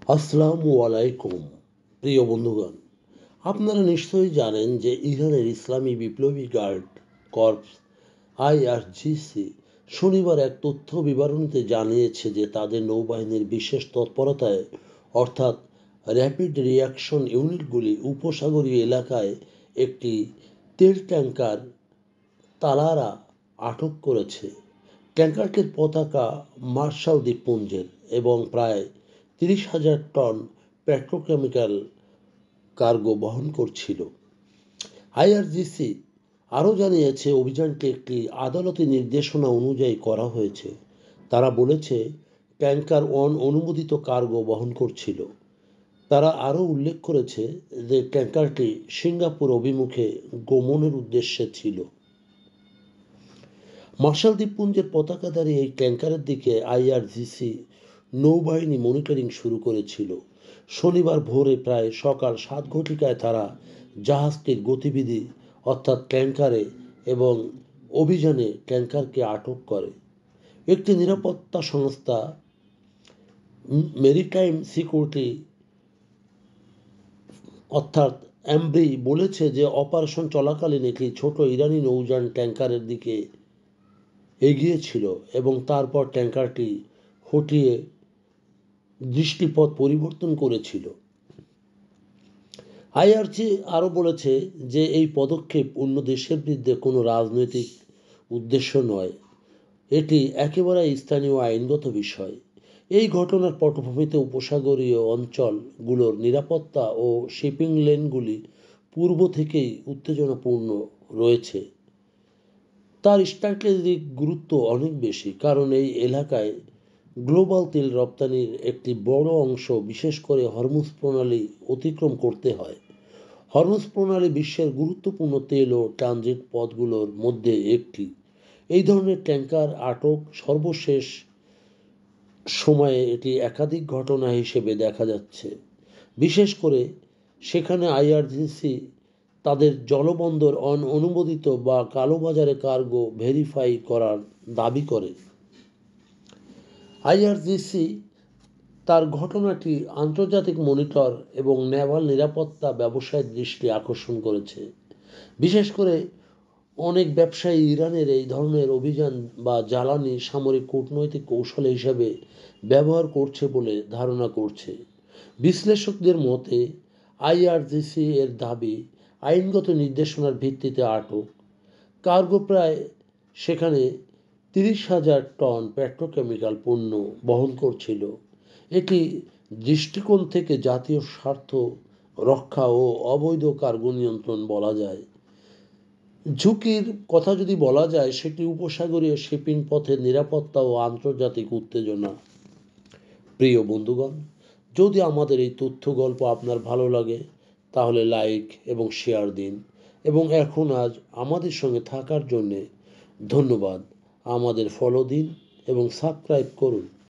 আসসালামু আলাইকুম প্রিয় বন্ধুগণ, আপনারা নিশ্চয়ই জানেন যে ইরানের ইসলামী বিপ্লবী গার্ড কর্পস আইআরজিসি শনিবার এক তথ্য বিবরণীতে জানিয়েছে যে তাদের নৌবাহিনীর বিশেষ তৎপরতায় অর্থাৎ র্যাপিড রিয়াকশন ইউনিটগুলি উপসাগরীয় এলাকায় একটি তেল ট্যাঙ্কার তালারা আটক করেছে। ট্যাঙ্কারটির পতাকা মার্শাল দ্বীপপুঞ্জের এবং প্রায় 30,000 টন পেট্রোকেমিক্যাল কার্গো বহন করছিল। আইআরজিসি আরও জানিয়েছে অভিযানটি একটি আদালতি নির্দেশনা অনুযায়ী করা হয়েছে। তারা বলেছে ট্যাঙ্কার অনুমোদিত কার্গো বহন করছিল। তারা আরও উল্লেখ করেছে যে ট্যাঙ্কারটি সিঙ্গাপুর অভিমুখে গমনের উদ্দেশ্যে ছিল। মার্শাল দ্বীপপুঞ্জের পতাকাধারী এই ট্যাঙ্কারের দিকে আইআরজিসি নৌবাহিনী মনিটরিং শুরু করেছিল। শনিবার ভোরে প্রায় সকাল 7 ঘটিকায় তারা জাহাজটির গতিবিধি অর্থাৎ ট্যাঙ্কারে এবং অভিযানে ট্যাঙ্কারকে আটক করে। একটি নিরাপত্তা সংস্থা মেরিটাইম সিকিউরিটি অর্থাৎ অ্যামব্রি বলেছে যে অপারেশন চলাকালীন একটি ছোট ইরানি নৌযান ট্যাঙ্কারের দিকে এগিয়েছিল এবং তারপর ট্যাঙ্কারটি হঠিয়ে দৃষ্টিপথ পরিবর্তন করেছিল। আইআরজি আরও বলেছে যে এই পদক্ষেপ অন্য দেশের বিরুদ্ধে কোনো রাজনৈতিক উদ্দেশ্য নয়, এটি একেবারে স্থানীয় আইনগত বিষয়। এই ঘটনার পটভূমিতে উপসাগরীয় অঞ্চলগুলোর নিরাপত্তা ও শিপিং লেনগুলি পূর্ব থেকেই উত্তেজনাপূর্ণ রয়েছে। তার স্ট্র্যাটেজিক গুরুত্ব অনেক বেশি, কারণ এই এলাকায় গ্লোবাল তেল রপ্তানির একটি বড় অংশ বিশেষ করে হরমুজ প্রণালী অতিক্রম করতে হয়। হরমুজ প্রণালী বিশ্বের গুরুত্বপূর্ণ তেল ও ট্রানজিট পথগুলোর মধ্যে একটি। এই ধরনের ট্যাঙ্কার আটক সর্বশেষ সময়ে এটি একাধিক ঘটনা হিসেবে দেখা যাচ্ছে, বিশেষ করে সেখানে আইআরজিসি তাদের জলবন্দর অনুমোদিত বা কালোবাজারে কার্গো ভেরিফাই করার দাবি করে। আইআরজিসি তার ঘটনাটি আন্তর্জাতিক মনিটর এবং নেভাল নিরাপত্তা ব্যবসায়ের দৃষ্টি আকর্ষণ করেছে। বিশেষ করে অনেক ব্যবসায়ী ইরানের এই ধরনের অভিযান বা জ্বালানি সামরিক কূটনৈতিক কৌশল হিসাবে ব্যবহার করছে বলে ধারণা করছে। বিশ্লেষকদের মতে আইআরজিসি এর দাবি আইনগত নির্দেশনার ভিত্তিতে আটক কার্গো প্রায় সেখানে 30,000 টন পেট্রোকেমিক্যাল পণ্য বহন করছিল। এটি দৃষ্টিকোণ থেকে জাতীয় স্বার্থ রক্ষা ও অবৈধ কার্গো নিয়ন্ত্রণ বলা যায়। ঝুঁকির কথা যদি বলা যায়, সেটি উপসাগরীয় শিপিং পথের নিরাপত্তা ও আন্তর্জাতিক উত্তেজনা। প্রিয় বন্ধুগণ, যদি আমাদের এই তথ্য গল্প আপনার ভালো লাগে তাহলে লাইক এবং শেয়ার দিন এবং এখন আজ আমাদের সঙ্গে থাকার জন্যে ধন্যবাদ। আমাদের ফলো দিন এবং সাবস্ক্রাইব করুন।